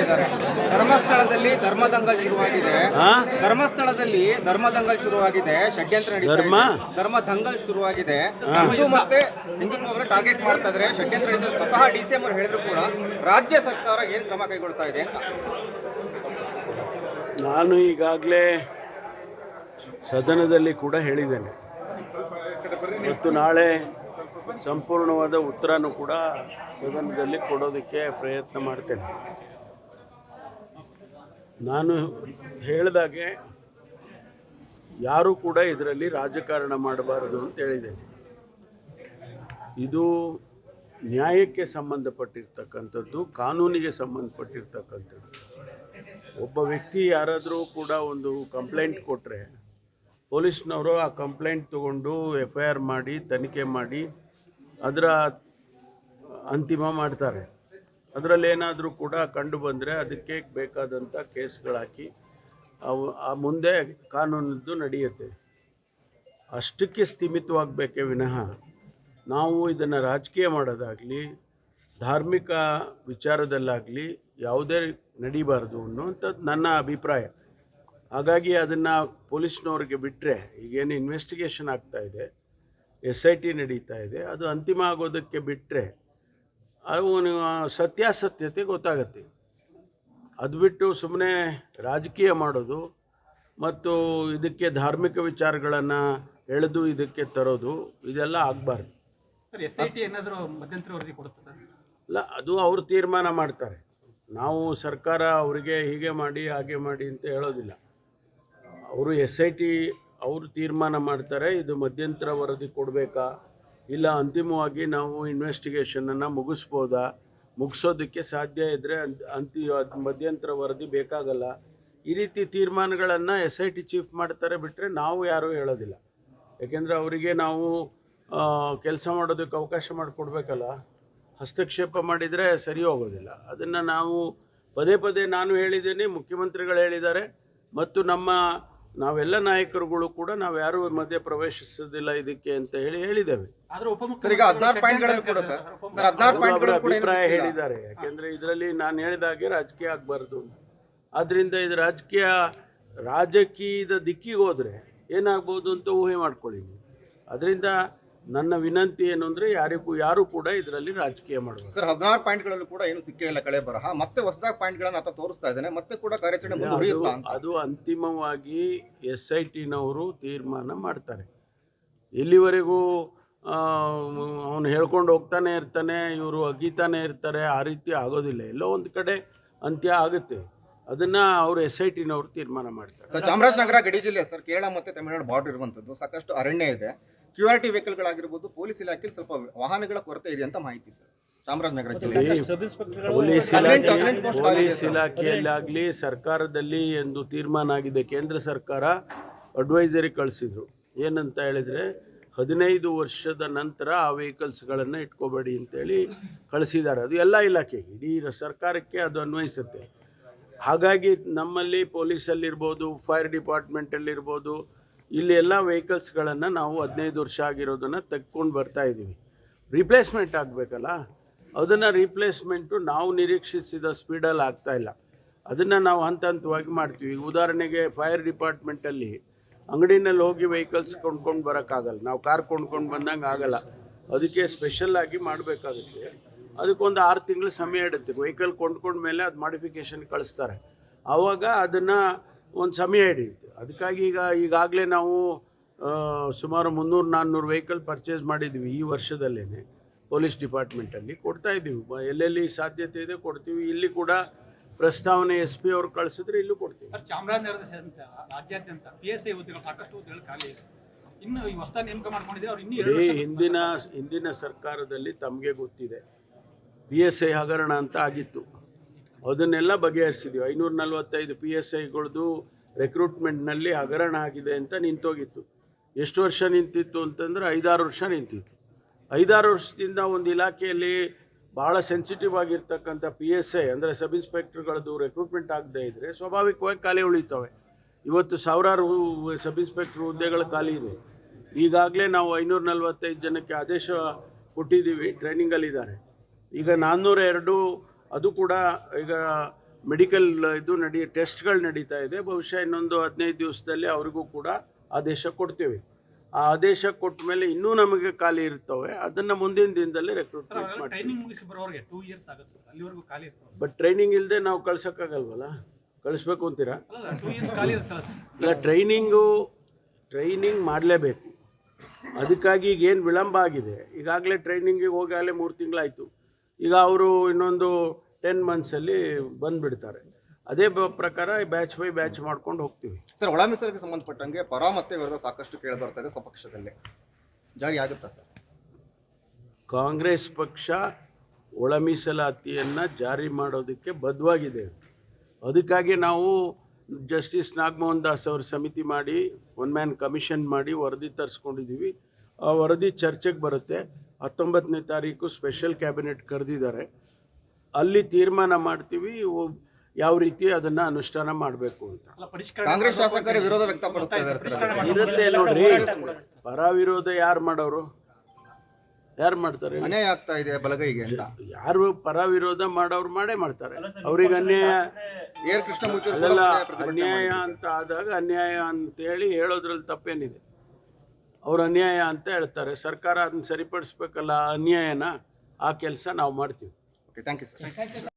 ಇದ್ದಾರೆ. ಧರ್ಮಸ್ಥಳದಲ್ಲಿ ಧರ್ಮದಂಗಲ್ ಶುರುವಾಗಿದೆ, ಷಡ್ಯಂತ್ರ ನಡೀತಾ ಇದೆ. ಧರ್ಮದಂಗಲ್ ಶುರುವಾಗಿದೆ, ಹಿಂದೂ ಮತ್ತೆ ಹಿಂದುತ್ವವನ್ನು ಟಾರ್ಗೆಟ್ ಮಾಡ್ತಾ ಇದ್ದಾರೆ, ಷಡ್ಯಂತ್ರ ನಡೀತಾ ಇದೆ. ಸ್ವತಃ DCM ಅವರು ಹೇಳಿದ್ರು ಕೂಡ ರಾಜ್ಯ ಸರ್ಕಾರ ಏನು ಕ್ರಮ ಕೈಗೊಳ್ತಾ ಇದೆ ಅಂತ. ನಾನು ಈಗಾಗಲೇ ಸದನದಲ್ಲಿ ಕೂಡ ಹೇಳಿದ್ದೇನೆ ಮತ್ತು ನಾಳೆ ಸಂಪೂರ್ಣವಾದ ಉತ್ತರನೂ ಕೂಡ ಸದನದಲ್ಲಿ ಕೊಡೋದಕ್ಕೆ ಪ್ರಯತ್ನ ಮಾಡ್ತೇನೆ. ನಾನು ಹೇಳಿದಾಗೆ ಯಾರೂ ಕೂಡ ಇದರಲ್ಲಿ ರಾಜಕಾರಣ ಮಾಡಬಾರದು ಅಂತ ಹೇಳಿದ್ದೇನೆ. ಇದು ನ್ಯಾಯಕ್ಕೆ ಸಂಬಂಧಪಟ್ಟಿರ್ತಕ್ಕಂಥದ್ದು, ಕಾನೂನಿಗೆ ಸಂಬಂಧಪಟ್ಟಿರ್ತಕ್ಕಂಥದ್ದು. ಒಬ್ಬ ವ್ಯಕ್ತಿ ಯಾರಾದರೂ ಕೂಡ ಒಂದು ಕಂಪ್ಲೇಂಟ್ ಕೊಟ್ಟರೆ ಪೊಲೀಸ್ನವರು ಆ ಕಂಪ್ಲೇಂಟ್ ತಗೊಂಡು FIR ಮಾಡಿ ತನಿಖೆ ಮಾಡಿ ಅದರ ಅಂತಿಮ ಮಾಡ್ತಾರೆ. ಅದರಲ್ಲಿ ಏನಾದರೂ ಕೂಡ ಕಂಡು ಬಂದರೆ ಅದಕ್ಕೆ ಬೇಕಾದಂಥ ಕೇಸ್ಗಳಾಕಿ ಆ ಮುಂದೆ ಕಾನೂನದ್ದು ನಡೆಯುತ್ತೆ. ಅಷ್ಟಕ್ಕೆ ಸ್ಥೀಮಿತವಾಗಬೇಕೇ ವಿನಃ ನಾವು ಇದನ್ನು ರಾಜಕೀಯ ಮಾಡೋದಾಗಲಿ ಧಾರ್ಮಿಕ ವಿಚಾರದಲ್ಲಾಗಲಿ ಯಾವುದೇ ನಡೀಬಾರ್ದು ಅನ್ನುವಂಥದ್ದು ನನ್ನ ಅಭಿಪ್ರಾಯ. ಹಾಗಾಗಿ ಅದನ್ನು ಪೊಲೀಸ್ನವ್ರಿಗೆ ಬಿಟ್ಟರೆ, ಈಗೇನು ಇನ್ವೆಸ್ಟಿಗೇಷನ್ ಆಗ್ತಾಯಿದೆ, SIT ನಡೀತಾ ಇದೆ, ಅದು ಅಂತಿಮ ಆಗೋದಕ್ಕೆ ಬಿಟ್ಟರೆ ಅವನು ಸತ್ಯಾಸತ್ಯತೆ ಗೊತ್ತಾಗತ್ತೆ. ಅದು ಬಿಟ್ಟು ಸುಮ್ಮನೆ ರಾಜಕೀಯ ಮಾಡೋದು ಮತ್ತು ಇದಕ್ಕೆ ಧಾರ್ಮಿಕ ವಿಚಾರಗಳನ್ನು ಎಳೆದು ಇದಕ್ಕೆ ತರೋದು ಇದೆಲ್ಲ ಆಗಬಾರ್ದು. ಸರ್, SIT ಏನಾದರೂ ಮಧ್ಯಂತರ ವರದಿ ಕೊಡುತ್ತೆ? ಇಲ್ಲ, ಅದು ಅವರು ತೀರ್ಮಾನ ಮಾಡ್ತಾರೆ. ನಾವು ಸರ್ಕಾರ ಅವರಿಗೆ ಹೀಗೆ ಮಾಡಿ ಹಾಗೆ ಮಾಡಿ ಅಂತ ಹೇಳೋದಿಲ್ಲ. ಅವರು SIT ಅವರು ತೀರ್ಮಾನ ಮಾಡ್ತಾರೆ, ಇದು ಮಧ್ಯಂತರ ವರದಿ ಕೊಡಬೇಕಾ ಇಲ್ಲ ಅಂತಿಮವಾಗಿ ನಾವು ಇನ್ವೆಸ್ಟಿಗೇಷನನ್ನು ಮುಗಿಸ್ಬೋದಾ, ಮುಗಿಸೋದಕ್ಕೆ ಸಾಧ್ಯ ಇದ್ದರೆ ಮಧ್ಯಂತರ ವರದಿ ಬೇಕಾಗಲ್ಲ. ಈ ರೀತಿ ತೀರ್ಮಾನಗಳನ್ನು SIT ಚೀಫ್ ಮಾಡ್ತಾರೆ, ಬಿಟ್ಟರೆ ನಾವು ಯಾರೂ ಹೇಳೋದಿಲ್ಲ. ಯಾಕೆಂದರೆ ಅವರಿಗೆ ನಾವು ಕೆಲಸ ಮಾಡೋದಕ್ಕೆ ಅವಕಾಶ ಮಾಡಿಕೊಡ್ಬೇಕಲ್ಲ. ಹಸ್ತಕ್ಷೇಪ ಮಾಡಿದರೆ ಸರಿ ಹೋಗೋದಿಲ್ಲ. ಅದನ್ನು ನಾವು ಪದೇ ಪದೇ ನಾನು ಹೇಳಿದ್ದೇನೆ, ಮುಖ್ಯಮಂತ್ರಿಗಳು ಹೇಳಿದ್ದಾರೆ ಮತ್ತು ನಾವೆಲ್ಲ ನಾಯಕರುಗಳು ಕೂಡ ನಾವು ಯಾರೂ ಮಧ್ಯೆ ಪ್ರವೇಶಿಸೋದಿಲ್ಲ ಇದಕ್ಕೆ ಅಂತ ಹೇಳಿದ್ದೇವೆ. ಅಭಿಪ್ರಾಯ ಹೇಳಿದ್ದಾರೆ. ಯಾಕೆಂದರೆ ಇದರಲ್ಲಿ ನಾನು ಹೇಳಿದಾಗೆ ರಾಜಕೀಯ ಆಗಬಾರ್ದು. ಆದ್ದರಿಂದ ಇದು ರಾಜಕೀಯದ ದಿಕ್ಕಿಗೆ ಹೋದರೆ ಏನಾಗ್ಬೋದು ಅಂತ ಊಹೆ ಮಾಡ್ಕೊಳ್ಳಿ. ಅದರಿಂದ ನನ್ನ ವಿನಂತಿ ಏನು ಅಂದರೆ ಯಾರು ಕೂಡ ಇದರಲ್ಲಿ ರಾಜಕೀಯ ಮಾಡಬೇಕು. ಸರ್, 16 ಪಾಯಿಂಟ್ಗಳಲ್ಲೂ ಕೂಡ ಏನು ಸಿಕ್ಕೇ ಇಲ್ಲ ಕಳೆ ಬರಹ, ಮತ್ತೆ ಹೊಸದಾಗಿ ಪಾಯಿಂಟ್ಗಳನ್ನು ಆತ ತೋರಿಸ್ತಾ ಇದ್ದಾನೆ, ಮತ್ತೆ ಕೂಡ ಕಾರ್ಯಾಚರಣೆ ಮುಂದುವರಿಯುತ್ತಾ ಅಂತ. ಅದು ಅಂತಿಮವಾಗಿ SITನವರು ತೀರ್ಮಾನ ಮಾಡ್ತಾರೆ. ಎಲ್ಲಿವರೆಗೂ ಅವನು ಹೇಳ್ಕೊಂಡು ಹೋಗ್ತಾನೆ ಇರ್ತಾನೆ, ಇವರು ಅಗೀತಾನೆ ಇರ್ತಾರೆ, ಆ ರೀತಿ ಆಗೋದಿಲ್ಲ. ಎಲ್ಲೋ ಒಂದು ಕಡೆ ಅಂತ್ಯ ಆಗುತ್ತೆ. ಅದನ್ನು ಅವರು SITನವರು ತೀರ್ಮಾನ ಮಾಡ್ತಾರೆ. ಚಾಮರಾಜನಗರ ಗಡಿ ಜಿಲ್ಲೆ ಸರ್, ಕೇರಳ ಮತ್ತು ತಮಿಳುನಾಡು ಬಾರ್ಡರ್ ಇರುವಂಥದ್ದು, ಸಾಕಷ್ಟು ಅರಣ್ಯ ಇದೆ. QRT ವೆಹಿಕಲ್ಗಳಾಗಿರ್ಬೋದು, ಪೊಲೀಸ್ ಇಲಾಖೆಯಲ್ಲಿ ಸ್ವಲ್ಪ ವಾಹನಗಳ ಕೊರತೆ ಇದೆ ಅಂತ ಮಾಹಿತಿ ಸರ್. ಚಾಮರಾಜನಗರ ಜಿಲ್ಲೆ ಪೊಲೀಸ್ ಇಲಾಖೆಯಲ್ಲಾಗಲಿ ಸರ್ಕಾರದಲ್ಲಿ ಎಂದು ತೀರ್ಮಾನ ಆಗಿದೆ. ಕೇಂದ್ರ ಸರ್ಕಾರ ಅಡ್ವೈಸರಿ ಕಳಿಸಿದ್ರು. ಏನಂತ ಹೇಳಿದರೆ 15 ವರ್ಷದ ನಂತರ ಆ ವೆಹಿಕಲ್ಸ್ಗಳನ್ನು ಇಟ್ಕೋಬೇಡಿ ಅಂತೇಳಿ ಕಳಿಸಿದ್ದಾರೆ. ಅದು ಎಲ್ಲ ಇಲಾಖೆಗೆ, ಇಡೀ ಸರ್ಕಾರಕ್ಕೆ ಅದು ಅನ್ವಯಿಸುತ್ತೆ. ಹಾಗಾಗಿ ನಮ್ಮಲ್ಲಿ ಪೊಲೀಸಲ್ಲಿರ್ಬೋದು, ಫೈರ್ ಡಿಪಾರ್ಟ್ಮೆಂಟಲ್ಲಿರ್ಬೋದು, ಇಲ್ಲಿ ಎಲ್ಲ ವೆಹಿಕಲ್ಸ್ಗಳನ್ನು ನಾವು 15 ವರ್ಷ ಆಗಿರೋದನ್ನು ತೆಗೆದುಕೊಂಡು ಬರ್ತಾಯಿದ್ದೀವಿ. ರಿಪ್ಲೇಸ್ಮೆಂಟ್ ಆಗಬೇಕಲ್ಲ, ಅದನ್ನು ರಿಪ್ಲೇಸ್ಮೆಂಟು ನಾವು ನಿರೀಕ್ಷಿಸಿದ ಸ್ಪೀಡಲ್ಲಿ ಆಗ್ತಾಯಿಲ್ಲ. ಅದನ್ನು ನಾವು ಹಂತ ಹಂತವಾಗಿ ಮಾಡ್ತೀವಿ. ಉದಾಹರಣೆಗೆ ಫೈರ್ ಡಿಪಾರ್ಟ್ಮೆಂಟಲ್ಲಿ ಅಂಗಡಿನಲ್ಲಿ ಹೋಗಿ ವೆಹಿಕಲ್ಸ್ ಕೊಂಡ್ಕೊಂಡು ಬರೋಕ್ಕಾಗಲ್ಲ, ನಾವು ಕಾರ್ ಕೊಂಡ್ಕೊಂಡು ಬಂದಂಗೆ ಆಗಲ್ಲ. ಅದಕ್ಕೆ ಸ್ಪೆಷಲ್ಲಾಗಿ ಮಾಡಬೇಕಾಗುತ್ತೆ. ಅದಕ್ಕೊಂದು 6 ತಿಂಗಳು ಸಮಯ ಹಿಡುತ್ತೆ. ವೆಹಿಕಲ್ ಕೊಂಡ್ಕೊಂಡ ಮೇಲೆ ಅದು ಮಾಡಿಫಿಕೇಷನ್ ಕಳಿಸ್ತಾರೆ, ಆವಾಗ ಅದನ್ನು ಒಂದು ಸಮಯ ಹಿಡಿಯುತ್ತೆ. ಅದಕ್ಕಾಗಿ ಈಗಾಗಲೇ ನಾವು ಸುಮಾರು 300-400 ವೆಹಿಕಲ್ ಪರ್ಚೇಸ್ ಮಾಡಿದ್ದೀವಿ ಈ ವರ್ಷದಲ್ಲೇ. ಪೊಲೀಸ್ ಡಿಪಾರ್ಟ್ಮೆಂಟಲ್ಲಿ ಕೊಡ್ತಾಯಿದ್ದೀವಿ, ಎಲ್ಲೆಲ್ಲಿ ಸಾಧ್ಯತೆ ಇದೆ ಕೊಡ್ತೀವಿ. ಇಲ್ಲಿ ಕೂಡ ಪ್ರಸ್ತಾವನೆ SP ಅವರು ಕಳಿಸಿದ್ರೆ ಇಲ್ಲೂ ಕೊಡ್ತೀವಿ. ಚಾಮರಾಜನಗರದ ರಾಜ್ಯಾದ್ಯಂತ PSI ಹುದ್ದೆಗಳು ಸಾಕಷ್ಟು ಹುದ್ದೆಗಳು ಖಾಲಿ ಇದೆ. ಇನ್ನು ಈ ಹೊಸ ನೇಮಕ ಮಾಡ್ಕೊಂಡಿದ್ರೆ ಅವ್ರು ಇನ್ನೂ ಹಿಂದಿನ ಸರ್ಕಾರದಲ್ಲಿ ತಮಗೆ ಗೊತ್ತಿದೆ, PSI ಹಗರಣ ಅಂತ ಆಗಿತ್ತು. ಅದನ್ನೆಲ್ಲ ಬಗೆಹರಿಸಿದ್ವಿ. 545 PSIಗಳದ್ದು ರೆಕ್ರೂಟ್ಮೆಂಟ್ನಲ್ಲಿ ಹಗರಣ ಆಗಿದೆ ಅಂತ ನಿಂತೋಗಿತ್ತು. ಎಷ್ಟು ವರ್ಷ ನಿಂತಿತ್ತು ಅಂತಂದರೆ 5-6 ವರ್ಷ ನಿಂತಿತ್ತು. 5-6 ವರ್ಷದಿಂದ ಒಂದು ಇಲಾಖೆಯಲ್ಲಿ ಭಾಳ ಸೆನ್ಸಿಟಿವ್ ಆಗಿರ್ತಕ್ಕಂಥ PSI ಅಂದರೆ ಸಬ್ ಇನ್ಸ್ಪೆಕ್ಟರ್ಗಳದ್ದು ರೆಕ್ರೂಟ್ಮೆಂಟ್ ಆಗದೇ ಇದ್ದರೆ ಸ್ವಾಭಾವಿಕವಾಗಿ ಖಾಲಿ ಉಳಿತವೆ. ಇವತ್ತು ಸಾವಿರಾರು ಸಬ್ ಇನ್ಸ್ಪೆಕ್ಟರ್ ಹುದ್ದೆಗಳು ಖಾಲಿ ಇದೆ. ಈಗಾಗಲೇ ನಾವು 545 ಜನಕ್ಕೆ ಆದೇಶ ಕೊಟ್ಟಿದ್ದೀವಿ, ಟ್ರೈನಿಂಗಲ್ಲಿದ್ದಾರೆ. ಈಗ 402 ಅದು ಕೂಡ ಈಗ ಮೆಡಿಕಲ್ ಇದು ಟೆಸ್ಟ್ಗಳು ನಡೀತಾ ಇದೆ. ಬಹುಶಃ ಇನ್ನೊಂದು 15 ದಿವಸದಲ್ಲಿ ಅವ್ರಿಗೂ ಕೂಡ ಆದೇಶ ಕೊಡ್ತೀವಿ. ಆ ಆದೇಶ ಕೊಟ್ಟ ಮೇಲೆ ಇನ್ನೂ ನಮಗೆ ಖಾಲಿ ಇರ್ತವೆ, ಅದನ್ನು ಮುಂದಿನ ದಿನದಲ್ಲಿ ರೆಕ್ರೂಟ್ಮೆಂಟ್ ಮಾಡ್ತೀವಿ. ಟ್ರೈನಿಂಗ್ ಮುಗಿಸಿ ಬರೋರಿಗೆ 2 ಇಯರ್ಸ್ ಆಗುತ್ತೆ, ಅಲ್ಲಿವರೆಗೂ ಖಾಲಿ ಇರ್ತವೆ. ಬಟ್ ಟ್ರೈನಿಂಗ್ ಇಲ್ಲದೆ ನಾವು ಕಳ್ಸೋಕ್ಕಾಗಲ್ವಲ್ಲ, ಕಳಿಸ್ಬೇಕು ಅಂತೀರಾ? ಅಲ್ಲ 2 ಇಯರ್ಸ್ ಖಾಲಿ ಇರ್ತಲ್ಲ ಸರ್. ಇಲ್ಲ, ಟ್ರೈನಿಂಗ್ ಮಾಡಲೇಬೇಕು. ಅದಕ್ಕಾಗಿ ಈಗೇನು ವಿಳಂಬ ಆಗಿದೆ, ಈಗಾಗಲೇ ಟ್ರೈನಿಂಗಿಗೆ ಹೋಗಾಗಲೇ 3 ತಿಂಗಳಾಯಿತು. ಈಗ ಅವರು ಇನ್ನೊಂದು 10 ಮಂತ್ಸಲ್ಲಿ ಬಂದುಬಿಡ್ತಾರೆ. ಅದೇ ಪ್ರಕಾರ ಬ್ಯಾಚ್ ಬೈ ಬ್ಯಾಚ್ ಮಾಡ್ಕೊಂಡು ಹೋಗ್ತೀವಿ. ಸರ್, ಒಳ ಮೀಸಲಾತಿಗೆ ಸಂಬಂಧಪಟ್ಟಂಗೆ ಪರ ಮತ್ತೆ ವಿರೋಧ ಸಾಕಷ್ಟು ಕೇಳಿ ಬರ್ತಾ ಇದೆ. ಸ್ವಪಕ್ಷದಲ್ಲಿ ಜಾರಿ ಆಗುತ್ತಾ ಸರ್? ಕಾಂಗ್ರೆಸ್ ಪಕ್ಷ ಒಳ ಮೀಸಲಾತಿಯನ್ನು ಜಾರಿ ಮಾಡೋದಕ್ಕೆ ಬದ್ಧವಾಗಿದೆ. ಅದಕ್ಕಾಗಿ ನಾವು ಜಸ್ಟಿಸ್ ನಾಗಮೋಹನ್ ದಾಸ್ ಅವ್ರ ಸಮಿತಿ ಮಾಡಿ, 1 ಮ್ಯಾನ್ ಕಮಿಷನ್ ಮಾಡಿ ವರದಿ ತರಿಸ್ಕೊಂಡಿದ್ದೀವಿ. ಆ ವರದಿ ಚರ್ಚೆಗೆ ಬರುತ್ತೆ. 19ನೇ ತಾರೀಕು ಸ್ಪೆಷಲ್ ಕ್ಯಾಬಿನೆಟ್ ಕರೆದಿದ್ದಾರೆ. ಅಲ್ಲಿ ತೀರ್ಮಾನ ಮಾಡ್ತೀವಿ ಯಾವ ರೀತಿ ಅದನ್ನು ಅನುಷ್ಠಾನ ಮಾಡಬೇಕು ಅಂತ. ಕಾಂಗ್ರೆಸ್ ಶಾಸಕರು ವಿರೋಧ ವ್ಯಕ್ತಪಡಿಸ್ತಾ ಇದ್ದಾರೆ ಸರ್. ಇರುತ್ತೆ ನೋಡ್ರಿ, ಪರ ವಿರೋಧ ಯಾರು ಮಾಡೋರು? ಯಾರು ಮಾಡ್ತಾರೆ? ಅನ್ಯಾಯ ಆಗ್ತಾ ಇದೆ ಬಲಗೈಗೆ ಅಂತ ಯಾರು ಪರ ವಿರೋಧ ಮಾಡೋರು ಮಾಡೇ ಮಾಡ್ತಾರೆ. ಅವ್ರಿಗೆ ಅನ್ಯಾಯ ಏರ್ ಕೃಷ್ಣಮೂರ್ತಿ ಅಲ್ಲ, ಅನ್ಯಾಯ ಅಂತ ಆದಾಗ ಅನ್ಯಾಯ ಅಂತೇಳಿ ಹೇಳೋದ್ರಲ್ಲಿ ತಪ್ಪೇನಿದೆ? ಅವ್ರು ಅನ್ಯಾಯ ಅಂತ ಹೇಳ್ತಾರೆ, ಸರ್ಕಾರ ಅದನ್ನ ಸರಿಪಡಿಸ್ಬೇಕಲ್ಲ ಅನ್ಯಾಯನ. ಆ ಕೆಲಸ ನಾವು ಮಾಡ್ತೀವಿ. Okay, thank you sir.